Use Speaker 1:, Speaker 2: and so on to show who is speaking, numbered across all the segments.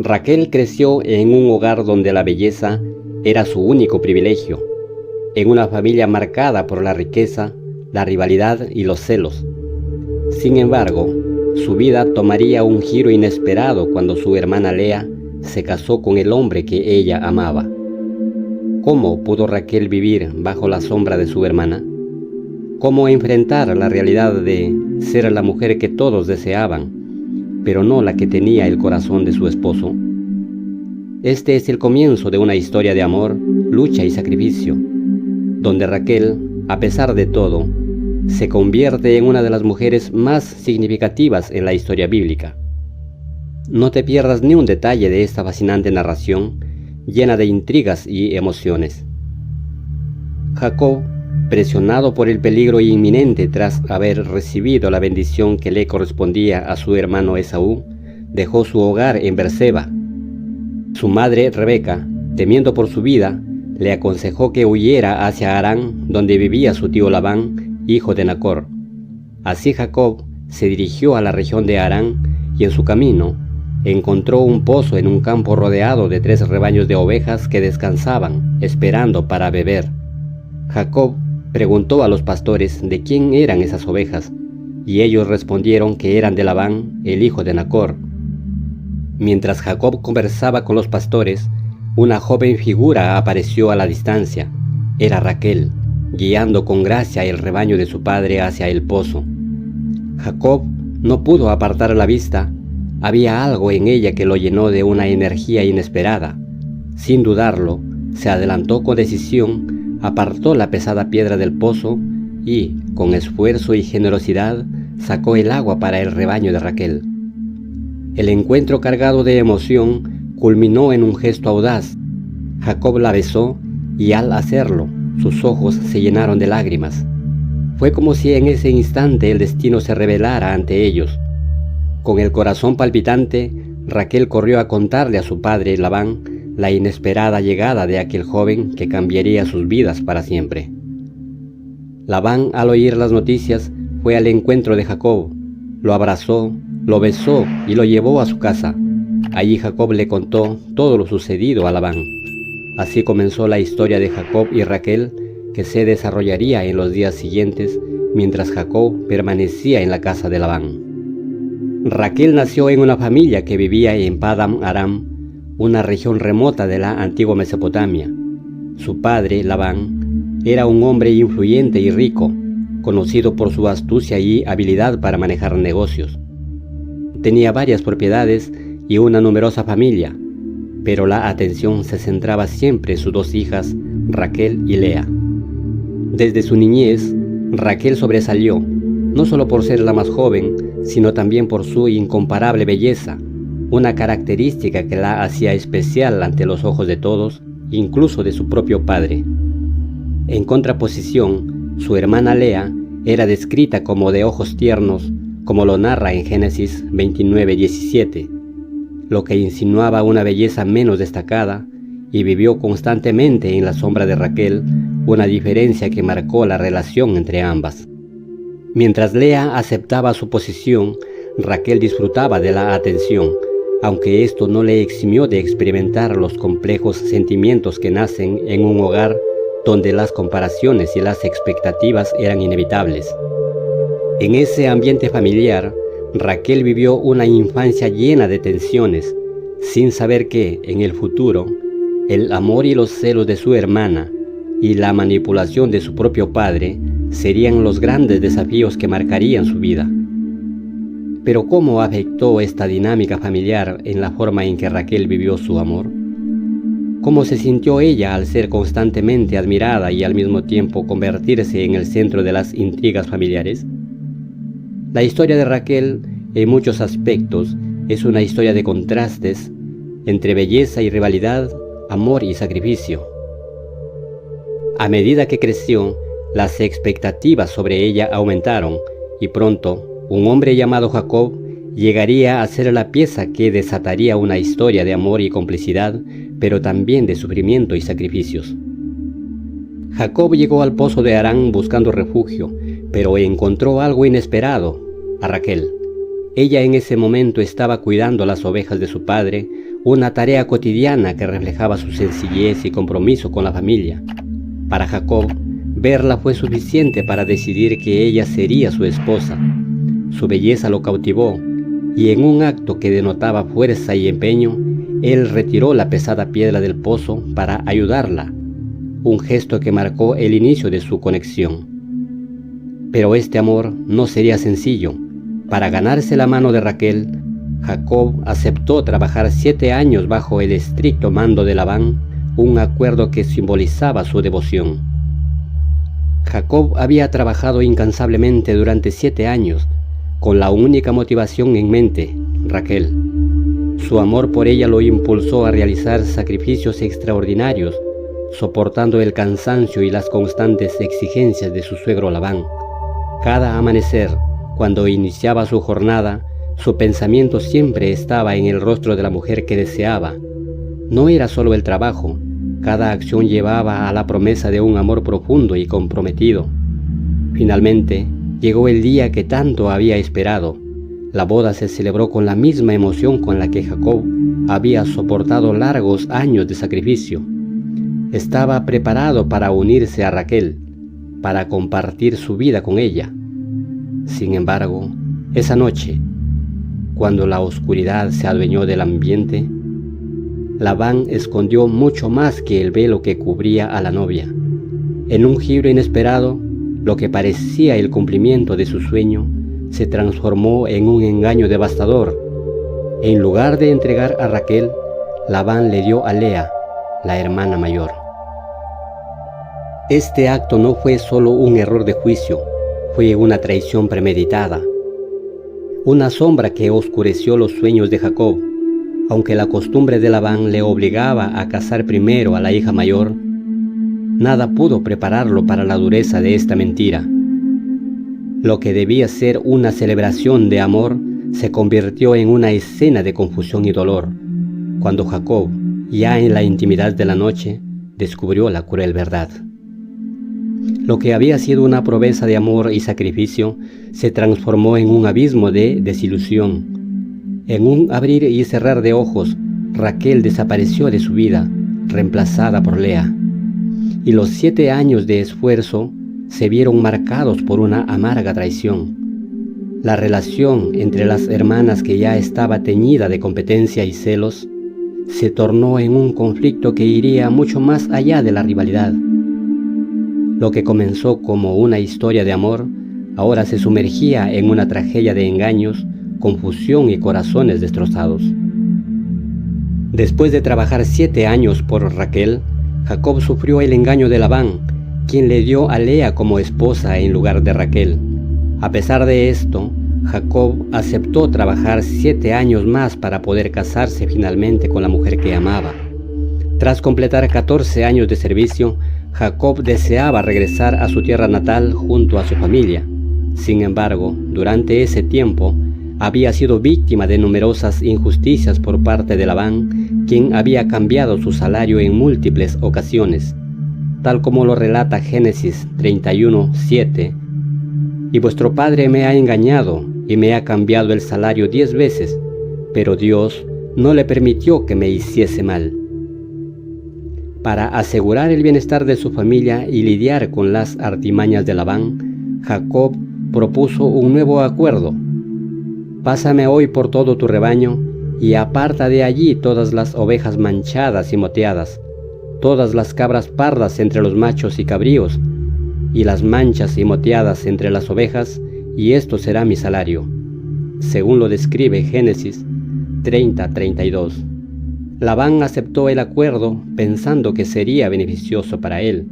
Speaker 1: Raquel creció en un hogar donde la belleza era su único privilegio, en una familia marcada por la riqueza, la rivalidad y los celos. Sin embargo, su vida tomaría un giro inesperado cuando su hermana Lea se casó con el hombre que ella amaba. ¿Cómo pudo Raquel vivir bajo la sombra de su hermana? ¿Cómo enfrentar la realidad de ser la mujer que todos deseaban, pero no la que tenía el corazón de su esposo? Este es el comienzo de una historia de amor, lucha y sacrificio, donde Raquel, a pesar de todo, se convierte en una de las mujeres más significativas en la historia bíblica. No te pierdas ni un detalle de esta fascinante narración, llena de intrigas y emociones. Jacob, presionado por el peligro inminente tras haber recibido la bendición que le correspondía a su hermano Esaú, dejó su hogar en Berseba. Su madre, Rebeca, temiendo por su vida, le aconsejó que huyera hacia Harán, donde vivía su tío Labán, hijo de Nacor. Así Jacob se dirigió a la región de Harán y en su camino encontró un pozo en un campo rodeado de 3 rebaños de ovejas que descansaban, esperando para beber. Jacob preguntó a los pastores de quién eran esas ovejas, y ellos respondieron que eran de Labán, el hijo de Nacor. Mientras Jacob conversaba con los pastores, una joven figura apareció a la distancia. Era Raquel, guiando con gracia el rebaño de su padre hacia el pozo. Jacob no pudo apartar la vista. Había algo en ella que lo llenó de una energía inesperada. Sin dudarlo, se adelantó con decisión, apartó la pesada piedra del pozo y, con esfuerzo y generosidad, sacó el agua para el rebaño de Raquel. El encuentro cargado de emoción culminó en un gesto audaz. Jacob la besó y al hacerlo, sus ojos se llenaron de lágrimas. Fue como si en ese instante el destino se revelara ante ellos. Con el corazón palpitante, Raquel corrió a contarle a su padre Labán la inesperada llegada de aquel joven que cambiaría sus vidas para siempre. Labán, al oír las noticias, fue al encuentro de Jacob, lo abrazó, lo besó y lo llevó a su casa. Allí Jacob le contó todo lo sucedido a Labán. Así comenzó la historia de Jacob y Raquel, que se desarrollaría en los días siguientes mientras Jacob permanecía en la casa de Labán. Raquel nació en una familia que vivía en Padam Aram, una región remota de la antigua Mesopotamia. Su padre, Labán, era un hombre influyente y rico, conocido por su astucia y habilidad para manejar negocios. Tenía varias propiedades y una numerosa familia, pero la atención se centraba siempre en sus 2 hijas, Raquel y Lea. Desde su niñez, Raquel sobresalió, no solo por ser la más joven, sino también por su incomparable belleza, una característica que la hacía especial ante los ojos de todos, incluso de su propio padre. En contraposición, su hermana Lea era descrita como de ojos tiernos, como lo narra en Génesis 29:17, lo que insinuaba una belleza menos destacada, y vivió constantemente en la sombra de Raquel, una diferencia que marcó la relación entre ambas. Mientras Lea aceptaba su posición, Raquel disfrutaba de la atención, aunque esto no le eximió de experimentar los complejos sentimientos que nacen en un hogar donde las comparaciones y las expectativas eran inevitables. En ese ambiente familiar, Raquel vivió una infancia llena de tensiones, sin saber que, en el futuro, el amor y los celos de su hermana y la manipulación de su propio padre serían los grandes desafíos que marcarían su vida. Pero ¿cómo afectó esta dinámica familiar en la forma en que Raquel vivió su amor? ¿Cómo se sintió ella al ser constantemente admirada y al mismo tiempo convertirse en el centro de las intrigas familiares? La historia de Raquel, en muchos aspectos, es una historia de contrastes entre belleza y rivalidad, amor y sacrificio. A medida que creció, las expectativas sobre ella aumentaron y pronto un hombre llamado Jacob llegaría a ser la pieza que desataría una historia de amor y complicidad, pero también de sufrimiento y sacrificios. Jacob llegó al pozo de Harán buscando refugio, pero encontró algo inesperado, a Raquel. Ella en ese momento estaba cuidando las ovejas de su padre, una tarea cotidiana que reflejaba su sencillez y compromiso con la familia. Para Jacob, verla fue suficiente para decidir que ella sería su esposa. Su belleza lo cautivó, y en un acto que denotaba fuerza y empeño, él retiró la pesada piedra del pozo para ayudarla, un gesto que marcó el inicio de su conexión. Pero este amor no sería sencillo. Para ganarse la mano de Raquel, Jacob aceptó trabajar 7 años bajo el estricto mando de Labán, un acuerdo que simbolizaba su devoción. Jacob había trabajado incansablemente durante 7 años, con la única motivación en mente, Raquel. Su amor por ella lo impulsó a realizar sacrificios extraordinarios, soportando el cansancio y las constantes exigencias de su suegro Labán. Cada amanecer, cuando iniciaba su jornada, su pensamiento siempre estaba en el rostro de la mujer que deseaba. No era solo el trabajo, cada acción llevaba a la promesa de un amor profundo y comprometido. Finalmente, llegó el día que tanto había esperado. La boda se celebró con la misma emoción con la que Jacob había soportado largos años de sacrificio. Estaba preparado para unirse a Raquel, para compartir su vida con ella. Sin embargo, esa noche, cuando la oscuridad se adueñó del ambiente, Labán escondió mucho más que el velo que cubría a la novia. En un giro inesperado, lo que parecía el cumplimiento de su sueño se transformó en un engaño devastador. En lugar de entregar a Raquel, Labán le dio a Lea, la hermana mayor. Este acto no fue solo un error de juicio, fue una traición premeditada. Una sombra que oscureció los sueños de Jacob. Aunque la costumbre de Labán le obligaba a casar primero a la hija mayor, nada pudo prepararlo para la dureza de esta mentira. Lo que debía ser una celebración de amor se convirtió en una escena de confusión y dolor, cuando Jacob, ya en la intimidad de la noche, descubrió la cruel verdad. Lo que había sido una promesa de amor y sacrificio se transformó en un abismo de desilusión. En un abrir y cerrar de ojos, Raquel desapareció de su vida, reemplazada por Lea. Y los 7 años de esfuerzo se vieron marcados por una amarga traición. La relación entre las hermanas, que ya estaba teñida de competencia y celos, se tornó en un conflicto que iría mucho más allá de la rivalidad. Lo que comenzó como una historia de amor, ahora se sumergía en una tragedia de engaños, confusión y corazones destrozados. Después de trabajar 7 años por Raquel, Jacob sufrió el engaño de Labán, quien le dio a Lea como esposa en lugar de Raquel. A pesar de esto, Jacob aceptó trabajar 7 años más para poder casarse finalmente con la mujer que amaba. Tras completar 14 años de servicio, Jacob deseaba regresar a su tierra natal junto a su familia. Sin embargo, durante ese tiempo, había sido víctima de numerosas injusticias por parte de Labán, quien había cambiado su salario en múltiples ocasiones, tal como lo relata Génesis 31:7. Y vuestro padre me ha engañado y me ha cambiado el salario 10 veces, pero Dios no le permitió que me hiciese mal. Para asegurar el bienestar de su familia y lidiar con las artimañas de Labán, Jacob propuso un nuevo acuerdo. Pásame hoy por todo tu rebaño y aparta de allí todas las ovejas manchadas y moteadas, todas las cabras pardas entre los machos y cabríos, y las manchas y moteadas entre las ovejas, y esto será mi salario, según lo describe Génesis 30:32. Labán aceptó el acuerdo pensando que sería beneficioso para él.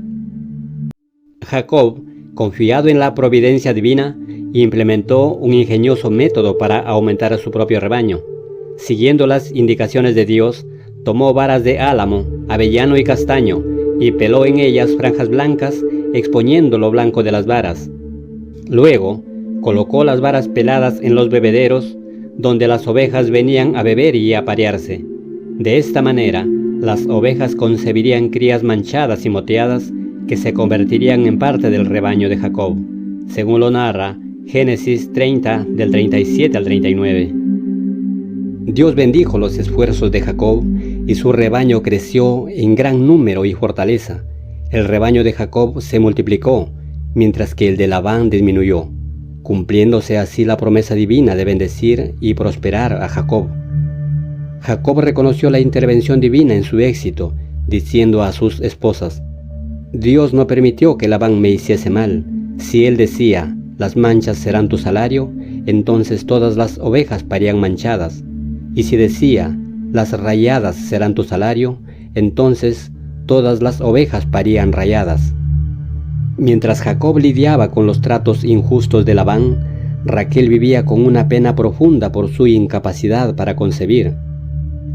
Speaker 1: Jacob, confiado en la providencia divina, implementó un ingenioso método para aumentar su propio rebaño. Siguiendo las indicaciones de Dios, tomó varas de álamo, avellano y castaño, y peló en ellas franjas blancas, exponiendo lo blanco de las varas. Luego, colocó las varas peladas en los bebederos, donde las ovejas venían a beber y a parearse. De esta manera, las ovejas concebirían crías manchadas y moteadas, que se convertirían en parte del rebaño de Jacob, según lo narra Génesis 30 del 37 al 39. Dios bendijo los esfuerzos de Jacob y su rebaño creció en gran número y fortaleza. El rebaño de Jacob se multiplicó, mientras que el de Labán disminuyó, cumpliéndose así la promesa divina de bendecir y prosperar a Jacob. Jacob reconoció la intervención divina en su éxito, diciendo a sus esposas: Dios no permitió que Labán me hiciese mal. Si él decía: las manchas serán tu salario, entonces todas las ovejas parían manchadas. Y si decía: las rayadas serán tu salario, entonces todas las ovejas parían rayadas. Mientras Jacob lidiaba con los tratos injustos de Labán, Raquel vivía con una pena profunda por su incapacidad para concebir.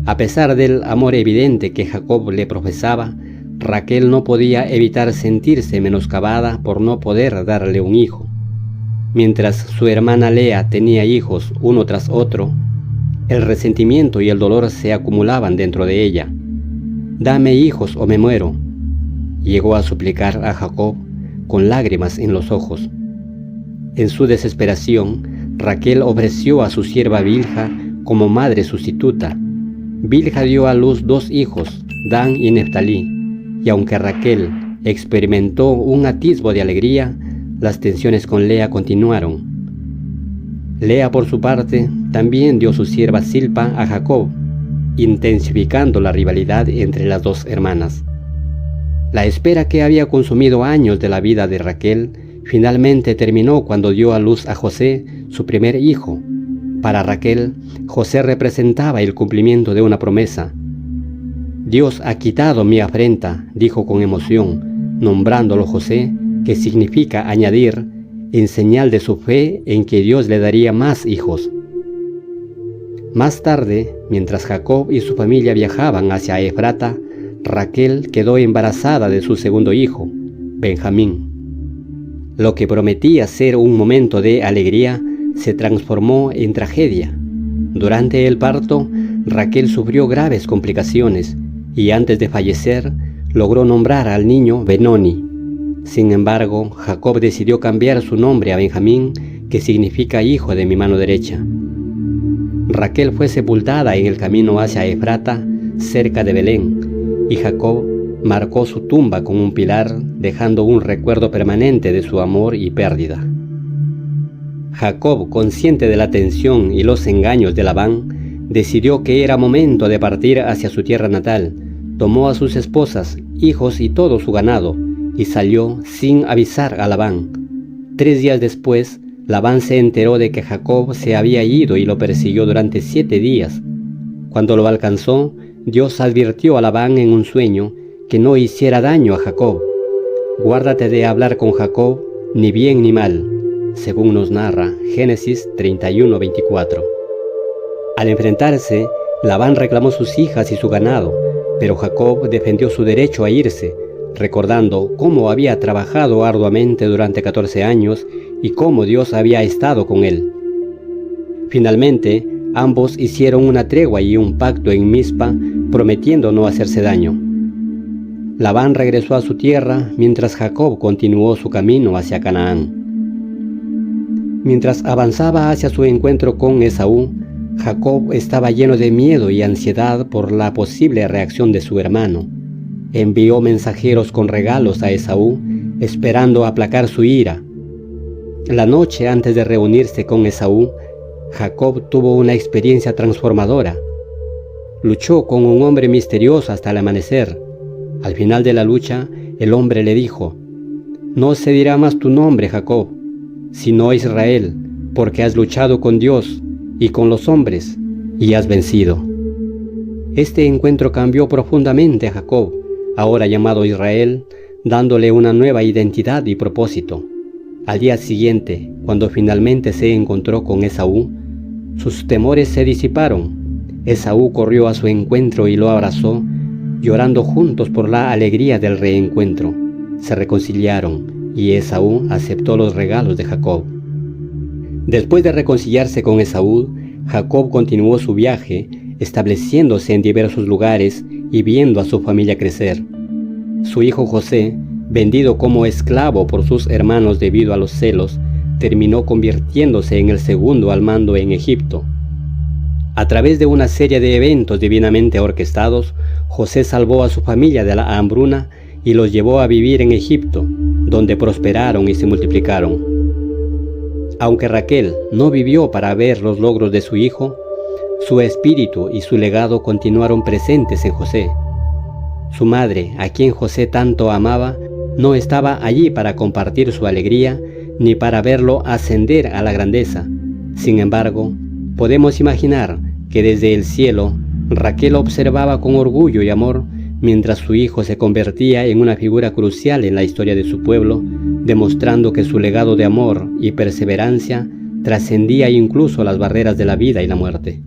Speaker 1: A pesar del amor evidente que Jacob le profesaba, Raquel no podía evitar sentirse menoscabada por no poder darle un hijo. Mientras su hermana Lea tenía hijos uno tras otro, el resentimiento y el dolor se acumulaban dentro de ella. «Dame hijos o me muero», llegó a suplicar a Jacob con lágrimas en los ojos. En su desesperación, Raquel ofreció a su sierva Bilha como madre sustituta. Bilha dio a luz 2 hijos, Dan y Neftalí, y aunque Raquel experimentó un atisbo de alegría, las tensiones con Lea continuaron. Lea, por su parte, también dio su sierva Silpa a Jacob, intensificando la rivalidad entre las 2 hermanas. La espera que había consumido años de la vida de Raquel finalmente terminó cuando dio a luz a José, su primer hijo. Para Raquel, José representaba el cumplimiento de una promesa. «Dios ha quitado mi afrenta», dijo con emoción, nombrándolo José, que significa añadir, en señal de su fe en que Dios le daría más hijos. Más tarde, mientras Jacob y su familia viajaban hacia Efrata, Raquel quedó embarazada de su segundo hijo, Benjamín. Lo que prometía ser un momento de alegría se transformó en tragedia. Durante el parto, Raquel sufrió graves complicaciones y antes de fallecer, logró nombrar al niño Benoni. Sin embargo, Jacob decidió cambiar su nombre a Benjamín, que significa hijo de mi mano derecha. Raquel fue sepultada en el camino hacia Efrata, cerca de Belén, y Jacob marcó su tumba con un pilar, dejando un recuerdo permanente de su amor y pérdida. Jacob, consciente de la tensión y los engaños de Labán, decidió que era momento de partir hacia su tierra natal. Tomó a sus esposas, hijos y todo su ganado, y salió sin avisar a Labán. 3 días después, Labán se enteró de que Jacob se había ido y lo persiguió durante 7 días. Cuando lo alcanzó, Dios advirtió a Labán en un sueño que no hiciera daño a Jacob. «Guárdate de hablar con Jacob, ni bien ni mal», según nos narra Génesis 31:24. Al enfrentarse, Labán reclamó sus hijas y su ganado, pero Jacob defendió su derecho a irse, recordando cómo había trabajado arduamente durante 14 años y cómo Dios había estado con él. Finalmente, ambos hicieron una tregua y un pacto en Mizpa, prometiendo no hacerse daño. Labán regresó a su tierra, mientras Jacob continuó su camino hacia Canaán. Mientras avanzaba hacia su encuentro con Esaú, Jacob estaba lleno de miedo y ansiedad por la posible reacción de su hermano. Envió mensajeros con regalos a Esaú, esperando aplacar su ira. La noche antes de reunirse con Esaú, Jacob tuvo una experiencia transformadora. Luchó con un hombre misterioso hasta el amanecer. Al final de la lucha, el hombre le dijo: «No se dirá más tu nombre, Jacob, sino Israel, porque has luchado con Dios y con los hombres, y has vencido». Este encuentro cambió profundamente a Jacob, ahora llamado Israel, dándole una nueva identidad y propósito. Al día siguiente, cuando finalmente se encontró con Esaú, sus temores se disiparon. Esaú corrió a su encuentro y lo abrazó, llorando juntos por la alegría del reencuentro. Se reconciliaron y Esaú aceptó los regalos de Jacob. Después de reconciliarse con Esaú, Jacob continuó su viaje, estableciéndose en diversos lugares y viendo a su familia crecer. Su hijo José, vendido como esclavo por sus hermanos debido a los celos, terminó convirtiéndose en el segundo al mando en Egipto. A través de una serie de eventos divinamente orquestados, José salvó a su familia de la hambruna y los llevó a vivir en Egipto, donde prosperaron y se multiplicaron. Aunque Raquel no vivió para ver los logros de su hijo, su espíritu y su legado continuaron presentes en José. Su madre, a quien José tanto amaba, no estaba allí para compartir su alegría ni para verlo ascender a la grandeza. Sin embargo, podemos imaginar que desde el cielo Raquel observaba con orgullo y amor mientras su hijo se convertía en una figura crucial en la historia de su pueblo, demostrando que su legado de amor y perseverancia trascendía incluso las barreras de la vida y la muerte.